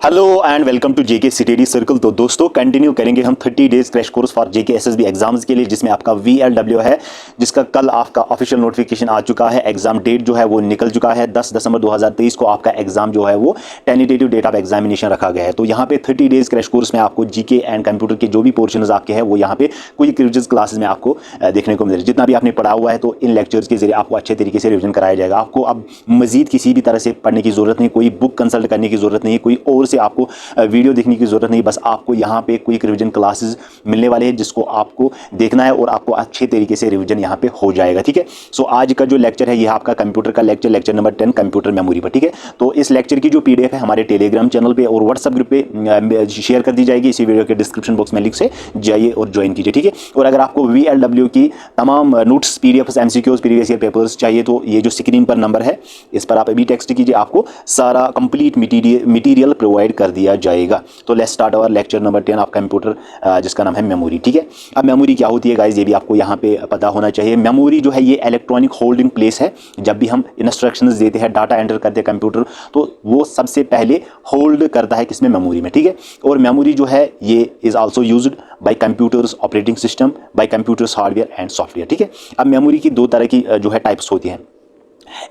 Hello and welcome to JK study circle. तो दोस्तों continue करेंगे हम 30 days crash course for JK SSB exams के लिए, जिसमें आपका वीएलडब्ल्यू है, जिसका कल आपका ऑफिशियल नोटिफिकेशन आ चुका है। एग्जाम डेट जो है वो निकल चुका है। 10 दिसंबर 2023 को आपका एग्जाम जो है वो टेंटेटिव डेट ऑफ एग्जामिनेशन रखा गया है। तो यहाँ पे 30 डेज क्रैश कोर्स में आपको जीके एंड कंप्यूटर के जो भी पोर्शन आपके हैं वो यहाँ पे क्विक रिविजन क्लासेस में आपको देखने को मिल रहा है। जितना भी आपने पढ़ा हुआ है तो इन लेक्चर्स के जरिए आपको अच्छे तरीके से रिविजन कराया जाएगा। आपको अब मजीद किसी भी तरह से पढ़ने की जरूरत नहीं, कोई बुक कंसल्ट करने की जरूरत नहीं, कोई और से आपको वीडियो देखने की जरूरत नहीं। बस आपको यहाँ पे क्विक रिवीजन क्लासेस मिलने वाले हैं जिसको आपको देखना है और आपको अच्छे तरीके से रिवीजन यहाँ पे हो जाएगा। ठीक है, सो आज का जो लेक्चर है ये आपका कंप्यूटर का लेक्चर नंबर 10 कंप्यूटर मेमोरी पर। ठीक है, तो इस लेक्चर की जो पीडीएफ है हमारे टेलीग्राम चैनल पे और व्हाट्सएप ग्रुप पे शेयर कर दी जाएगी। इसी वीडियो के डिस्क्रिप्शन बॉक्स में लिंक से जाइए और ज्वाइन कीजिए। ठीक है, और अगर आपको वीएलडब्ल्यू की तमाम notes, PDF, MCQs, previous year papers चाहिए तो ये जो स्क्रीन पर नंबर है इस पर आप अभी टेक्स्ट कीजिए, आपको सारा कंप्लीट मटीरियल प्रोवाइड कर दिया जाएगा। तो let's start our lecture number 10 of computer, जिसका नाम है मेमोरी। ठीक है, अब मेमोरी क्या होती है गाइस, ये भी आपको यहाँ पे पता होना चाहिए। मेमोरी जो है ये इलेक्ट्रॉनिक होल्डिंग प्लेस है। जब भी हम इंस्ट्रक्शंस देते हैं, डाटा एंटर करते हैं कंप्यूटर, तो वो सबसे पहले होल्ड करता है किसमें, मेमोरी में। ठीक है, और मेमोरी जो है ये is also used by computers operating system, by computers hardware and software. ठीक है, अब मेमोरी की दो तरह की जो है टाइप्स होती हैं।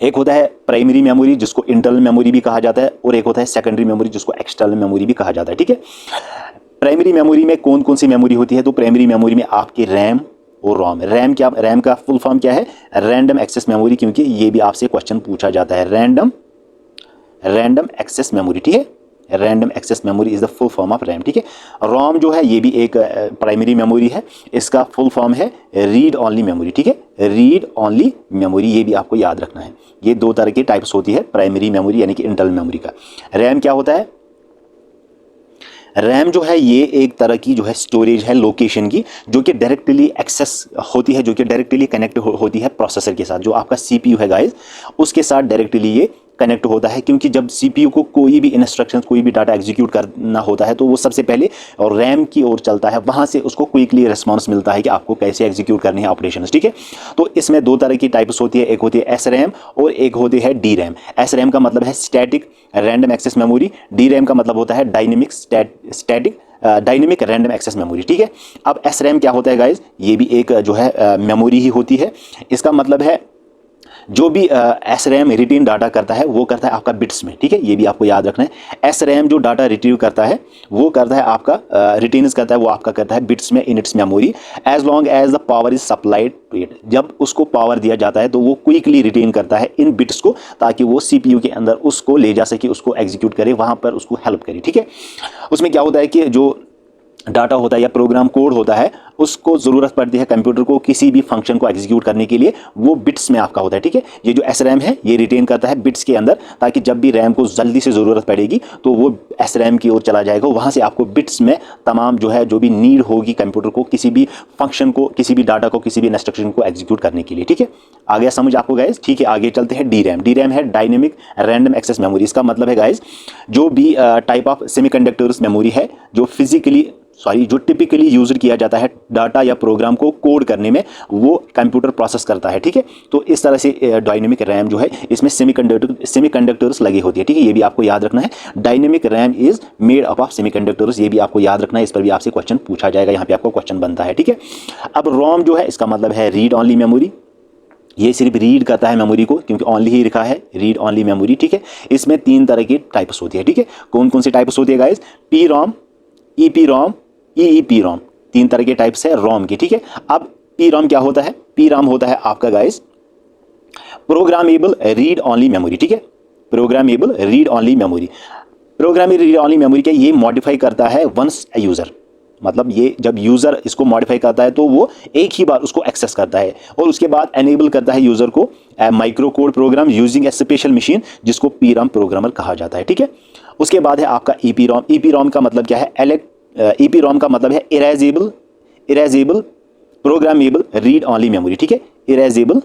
एक होता है प्राइमरी मेमोरी जिसको इंटरनल मेमोरी भी कहा जाता है, और एक होता है सेकेंडरी मेमोरी जिसको एक्सटर्नल मेमोरी भी कहा जाता है। ठीक है, प्राइमरी मेमोरी में कौन कौन सी मेमोरी होती है, तो प्राइमरी मेमोरी में आपकी रैम और रोम। रैम का फुल फॉर्म क्या है, रैंडम एक्सेस मेमोरी, क्योंकि ये भी आपसे क्वेश्चन पूछा जाता है। Random access memory. ठीक है, random access memory is the full form of RAM. ठीक है, रोम जो है ये भी एक प्राइमरी मेमोरी है, इसका फुल फॉर्म है रीड ओनली मेमोरी। ठीक है, रीड ओनली मेमोरी, ये भी आपको याद रखना है। ये दो तरह की टाइप्स होती है प्राइमरी मेमोरी यानी कि इंटरनल मेमोरी का। रैम क्या होता है, रैम जो है ये एक तरह की जो है स्टोरेज है लोकेशन की, जो कि डायरेक्टली एक्सेस होती है, जो कि डायरेक्टली कनेक्ट होती है प्रोसेसर के साथ। जो आपका सीपीयू है गाइस, उसके साथ डायरेक्टली ये कनेक्ट होता है, क्योंकि जब सीपीयू को कोई भी इंस्ट्रक्शन, कोई भी डाटा एग्जीक्यूट करना होता है तो वो सबसे पहले और रैम की ओर चलता है, वहां से उसको क्विकली रिस्पॉन्स मिलता है कि आपको कैसे एग्जीक्यूट करनी है ऑपरेशंस। ठीक है, तो इसमें दो तरह की टाइप्स होती है, एक होती है एस रैम और एक होती है डी रैम। एस रैम का मतलब है static random access memory, D RAM का मतलब होता है डायनेमिक रैंडम एक्सेस मेमोरी। ठीक है, अब एस रैम क्या होता है गाइज, ये भी एक जो है मेमोरी ही होती है। इसका मतलब है जो भी एस रैम रिटेन डाटा करता है वो करता है आपका बिट्स में। ठीक है, ये भी आपको याद रखना है। एस रैम जो डाटा रिट्रीव करता है वो करता है आपका रिटेन्स करता है, वो आपका करता है बिट्स में in its memory, as long as the power is supplied to it. जब उसको पावर दिया जाता है तो वो क्विकली रिटेन करता है इन बिट्स को, ताकि वो सीपीयू के अंदर उसको ले जा सके, उसको एग्जीक्यूट करे, वहां पर उसको हेल्प करे। ठीक है, उसमें क्या होता है कि जो डाटा होता है या प्रोग्राम कोड होता है उसको ज़रूरत पड़ती है कंप्यूटर को किसी भी फंक्शन को एग्जीक्यूट करने के लिए, वो बिट्स में आपका होता है। ठीक है, ये जो एस रैम है ये रिटेन करता है बिट्स के अंदर, ताकि जब भी रैम को जल्दी से ज़रूरत पड़ेगी तो वो एस रैम की ओर चला जाएगा, वहाँ से आपको बिट्स में तमाम जो है जो भी नीड होगी कंप्यूटर को किसी भी फंक्शन को, किसी भी डाटा को, किसी भी इंस्ट्रक्शन को एग्जीक्यूट करने के लिए। ठीक है, आ गया समझ आपको गाइज। ठीक है, आगे चलते हैं। D RAM. डी रैम है डायनेमिक रैंडम एक्सेस मेमोरी। इसका मतलब है गाइज जो भी टाइप ऑफ सेमीकंडक्टर्स मेमोरी है जो टिपिकली यूज किया जाता है डाटा या प्रोग्राम को कोड करने में, वो कंप्यूटर प्रोसेस करता है। ठीक है, तो इस तरह से डायनेमिक रैम जो है इसमें सेमीकंडक्टर्स लगे होती है। ठीक है, ये भी आपको याद रखना है। Dynamic RAM is made up of semiconductors, ये भी आपको याद रखना है। इस पर भी आपसे क्वेश्चन पूछा जाएगा, यहाँ पे आपको क्वेश्चन बनता है। ठीक है, अब रोम जो है इसका मतलब है रीड ओनली मेमोरी। ये सिर्फ रीड करता है मेमोरी को, क्योंकि ओनली ही लिखा है, रीड ओनली मेमोरी। ठीक है, इसमें तीन तरह की टाइप्स होती है। ठीक है, कौन कौन सी टाइप्स होती है गाइज, पी रोम, ईपी रोम, ईईपी रोम, तीन तरह के टाइप्स है रोम की। ठीक है, अब पी रोम क्या होता है, पी रोम होता है आपका guys programmable read only memory. ठीक है, programmable read only memory. Programmable read only memory क्या, ये मॉडिफाई करता है वंस ए यूजर, मतलब ये जब यूजर इसको मॉडिफाई करता है तो वो एक ही बार उसको एक्सेस करता है, और उसके बाद एनेबल करता है यूजर को micro code program using a special machine, जिसको पी रोम प्रोग्रामर कहा जाता है। ठीक है, उसके बाद है आपका ईपी रोम। ईपी रोम का मतलब क्या है, ईपी रोम का मतलब है erasable programmable read only memory. ठीक है, इरेजेबल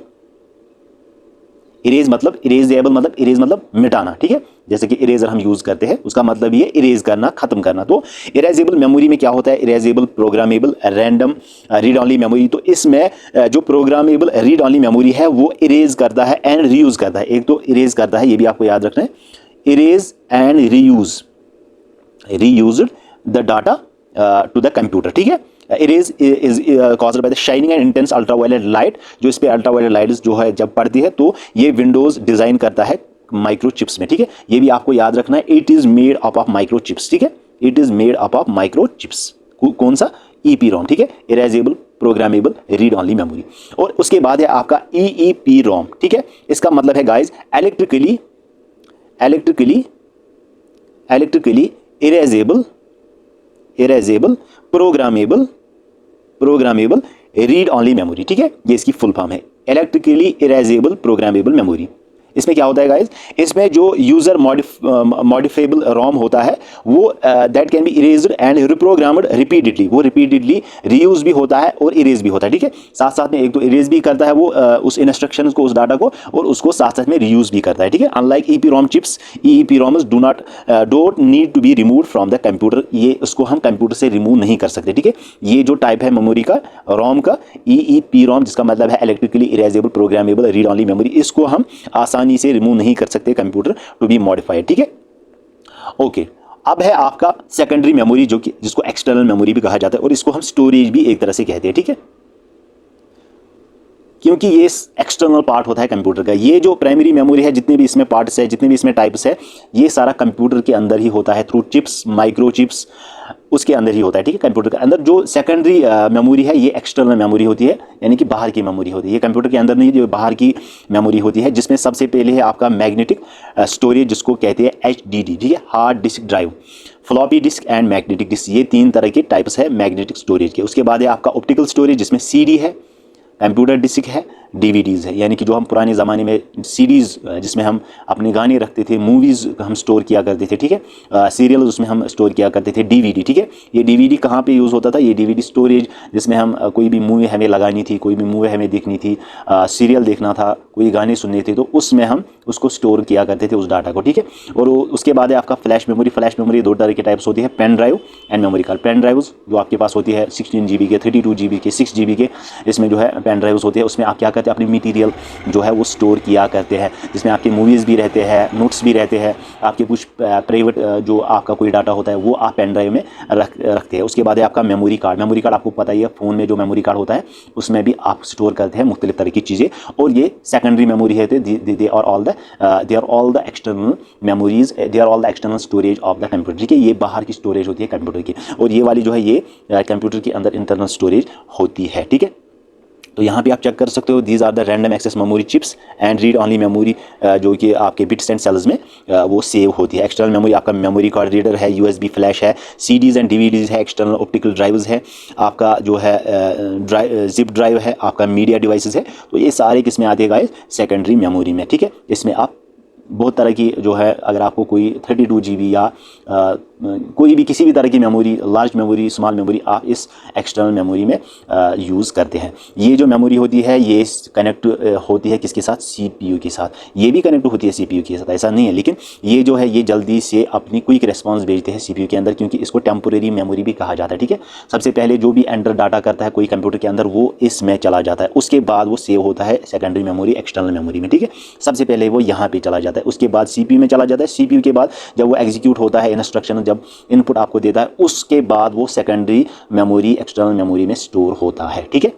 मतलब मिटाना। ठीक है, जैसे कि इरेजर हम यूज करते हैं, उसका मतलब ये इरेज करना, खत्म करना। तो इरेजेबल मेमोरी में क्या होता है, erasable programmable random read only memory. तो इसमें जो प्रोग्रामेबल रीड ओनली मेमोरी है वो इरेज करता है एंड रीयूज करता है। एक तो इरेज करता है, ये भी आपको याद रखना है, erase and reuse. reused the data to the computer, ठीक है। Erase is caused by the shining and intense ultraviolet light, जो इस पे अल्ट्रावायलेट लाइट जो है जब पड़ती है तो ये विंडोज डिजाइन करता है माइक्रोचिप्स में, ठीक है। ये भी आपको याद रखना है, it is made up of microchips, ठीक है। It is made up of microchips, कौन सा, EEPROM, ठीक है, erasable programmable read only memory. और उसके बाद है आपका EEPROM, ठीक है। इसका मतलब है guys electrically erasable programmable read only memory, ठीक है। ये इसकी फुल फॉर्म है, इलेक्ट्रिकली इरेजेबल प्रोग्रामेबल मेमोरी। इसमें क्या होता है गाइज, इसमें जो यूजर मॉडिफेबल रोम होता है वो that can be erased and reprogrammed repeatedly, वो रिपीटेडली रीयूज भी होता है और इरेज भी होता है, ठीक है। साथ साथ में एक तो इरेज भी करता है वो उस इंस्ट्रक्शंस को, उस डाटा को, और उसको साथ साथ में रीयूज भी करता है, ठीक है। Unlike EEPROM chips, EEPROMs don't need to be remove from the computer, ये उसको हम कंप्यूटर से रिमूव नहीं कर सकते, ठीक है। ये जो टाइप है मेमोरी का, रोम का, EEPROM, जिसका मतलब है electrically erasable programmable read only memory, इसको हम आसानी से रिमूव नहीं कर सकते कंप्यूटर टू बी मॉडिफाइड, ठीक है। ओके, अब है आपका सेकेंडरी मेमोरी, जो कि जिसको एक्सटर्नल मेमोरी भी कहा जाता है, और इसको हम स्टोरेज भी एक तरह से कहते हैं, ठीक है, क्योंकि ये एक्सटर्नल पार्ट होता है कंप्यूटर का। ये जो प्राइमरी मेमोरी है, जितने भी इसमें पार्ट्स है, जितने भी इसमें टाइप्स है, ये सारा कंप्यूटर के अंदर ही होता है, थ्रू चिप्स, माइक्रोचिप्स, उसके अंदर ही होता है, ठीक है, कंप्यूटर के अंदर। जो सेकेंडरी मेमोरी है ये एक्सटर्नल मेमोरी होती है, यानी कि बाहर की मेमोरी होती है, ये कंप्यूटर के अंदर नहीं, जो बाहर की मेमोरी होती है, जिसमें सबसे पहले है आपका मैग्नेटिक स्टोरेज, जिसको कहते हैं HDD, ठीक है, hard disk drive, floppy disk and magnetic disk, ये 3 तरह के टाइप्स है मैग्नेटिक स्टोरेज के। उसके बाद है आपका ऑप्टिकल स्टोरेज, जिसमें CD है, कंप्यूटर डिस्क है, DVDs है, यानी कि जो हम पुराने ज़माने में CDs जिसमें हम अपने गाने रखते थे, मूवीज़ हम स्टोर किया करते थे, ठीक है, सीरियल उसमें हम स्टोर किया करते थे, DVD, ठीक है। ये DVD कहाँ पे यूज़ होता था, ये DVD स्टोरेज, जिसमें हम कोई भी मूवी हमें लगानी थी, कोई भी मूवी हमें देखनी थी, सीरियल देखना था, कोई गाने सुनने थे, तो उसमें हम उसको स्टोर किया करते थे, उस डाटा को, ठीक है। और उसके बाद है आपका फ्लैश मेमोरी। फ्लैश मेमोरी 2 तरह के टाइप्स होती है, pen drive and memory card. Pen drives जो आपके पास होती है 16 GB के, 32 GB के, 6 GB के, इसमें जो है पेन ड्राइव्स होती है। उसमें आप क्या करते हैं, अपनी मटीरियल जो है वो स्टोर किया करते हैं, जिसमें आपके मूवीज़ भी रहते हैं, नोट्स भी रहते हैं, आपके कुछ प्राइवेट जो आपका कोई डाटा होता है वो आप पेन ड्राइव में रखते हैं। उसके बाद है आपका मेमोरी कार्ड। मेमोरी कार्ड आपको पता ही है, फ़ोन में जो मेमोरी कार्ड होता है उसमें भी आप स्टोर करते हैं मुख्तलिफ तरह की चीज़ें, और ये सेकेंडरी मेमोरी है, they are all the external memories, they are all the external storage of the computer, ठीक है। ये बाहर की स्टोरेज होती है कंप्यूटर की, और ये वाली जो है ये कंप्यूटर के अंदर इंटरनल स्टोरेज होती है, ठीक है। तो यहाँ पे आप चेक कर सकते हो, these are the random access memory chips and read only memory, जो कि आपके बिट्स एंड सेल्स में वो सेव होती है। एक्सटर्नल मेमोरी आपका मेमोरी कार्ड रीडर है, USB फ्लैश है, CDs एंड DVDs है, एक्सटर्नल ऑप्टिकल ड्राइव्स है, आपका जो है जिप ड्राइव है, आपका मीडिया डिवाइसेस है। तो ये सारे किस में आते हैं गाइस, सेकेंडरी मेमोरी में, ठीक है। इसमें आप बहुत तरह की जो है, अगर आपको कोई 32 GB या कोई भी किसी भी तरह की memory, large memory, small memory, आप इस एक्सटर्नल मेमोरी में यूज़ करते हैं। ये जो मेमोरी होती है ये कनेक्ट होती है किसके साथ, CPU के साथ। ये भी कनेक्ट होती है CPU के साथ, ऐसा नहीं है, लेकिन ये जो है ये जल्दी से अपनी क्विक रिस्पॉन्स भेजते हैं CPU के अंदर, क्योंकि इसको टेम्पोरेरी मेमोरी भी कहा जाता है, ठीक है। सबसे पहले जो भी एंटर डाटा करता है कोई कंप्यूटर के अंदर वो इसमें चला जाता है, उसके बाद वो सेव होता है सेकेंडरी मेमोरी, एक्सटर्नल मेमोरी में, ठीक है। सबसे पहले वो यहाँ पे चला जाता है, उसके बाद CPU में चला जाता है, CPU के बाद जब वो एग्जीक्यूट होता है इंस्ट्रक्शन, जब इनपुट आपको देता है, उसके बाद वो सेकेंडरी मेमोरी, एक्सटर्नल मेमोरी में स्टोर होता है, ठीक है।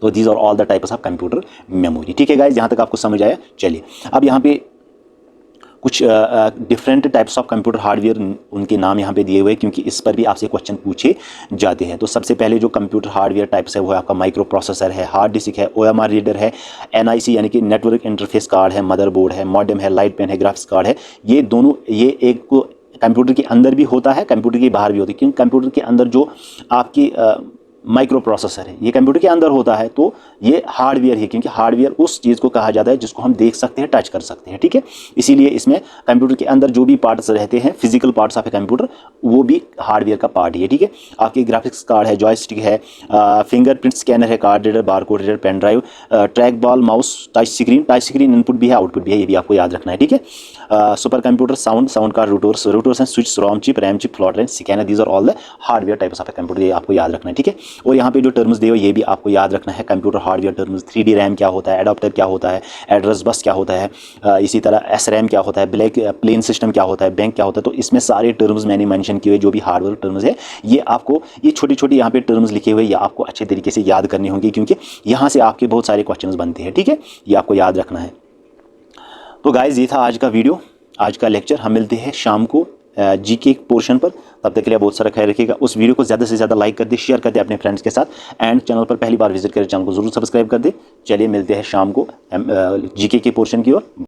तो these are all the types of computer memory, ठीक है गाइस, यहाँ तक आपको समझ आया। चलिए अब यहाँ पे कुछ different types of computer hardware, उनके नाम यहाँ पे दिए हुए हैं, क्योंकि इस पर भी आपसे क्वेश्चन पूछे जाते हैं। तो सबसे पहले जो कंप्यूटर हार्डवेयर टाइप्स है वो है आपका माइक्रो प्रोसेसर है, हार्ड डिस्क है, OMR रीडर है, NIC यानी कि नेटवर्क इंटरफेस कार्ड है, मदरबोर्ड है, मॉडेम है, लाइट पेन है, ग्राफिक्स कार्ड है। ये दोनों, ये एक कंप्यूटर के अंदर भी होता है, कंप्यूटर के बाहर भी होता है, क्योंकि कंप्यूटर के अंदर जो आपकी माइक्रो प्रोसेसर है ये कंप्यूटर के अंदर होता है, तो ये हार्डवेयर है, क्योंकि हार्डवेयर उस चीज़ को कहा जाता है जिसको हम देख सकते हैं, टच कर सकते हैं, ठीक है। इसीलिए इसमें कंप्यूटर के अंदर जो भी पार्ट्स रहते हैं, physical parts of a computer, वो भी हार्डवेयर का पार्ट ही है, ठीक है। आपके ग्राफिक्स कार्ड है, जॉयस्टिक है, फिंगरप्रिंट स्कैनर है, card reader, barcode reader, pen drive, track ball, mouse, touch screen input भी है, आउटपुट भी है, ये भी आपको याद रखना है, ठीक है। Super computer, sound card, routers and switch, ROM chip, RAM chip, float line, scanner, these are all the hardware types of a computer, ये आपको याद रखना है, ठीक है। और यहाँ पे जो टर्म्स दिए हुए ये भी आपको याद रखना है, computer hardware terms, 3D RAM क्या होता है, एडाप्टर क्या होता है, एड्रेस बस क्या होता है, इसी तरह SRAM क्या होता है, प्लेन सिस्टम क्या होता है, बैंक क्या होता है। तो इसमें सारे टर्म्स मैंने मेंशन किए हुए जो भी हार्डवेयर टर्म्स है, ये आपको ये छोटी छोटी यहाँ पे टर्म्स लिखे हुए ये आपको अच्छे तरीके से याद करने होंगे, क्योंकि यहाँ से आपके बहुत सारे क्वेश्चन बनते हैं। ठीक है, ये आपको याद रखना है। तो गाइज ये था आज का वीडियो, आज का लेक्चर। हम मिलते हैं शाम को GK पोर्शन पर। तब तक के लिए बहुत सारा ख्याल रखिएगा। उस वीडियो को ज़्यादा से ज़्यादा लाइक कर दे, शेयर कर दे अपने फ्रेंड्स के साथ, एंड चैनल पर पहली बार विजिट करें चैनल को ज़रूर सब्सक्राइब कर दे। चलिए मिलते हैं शाम को GK के पोर्शन की ओर।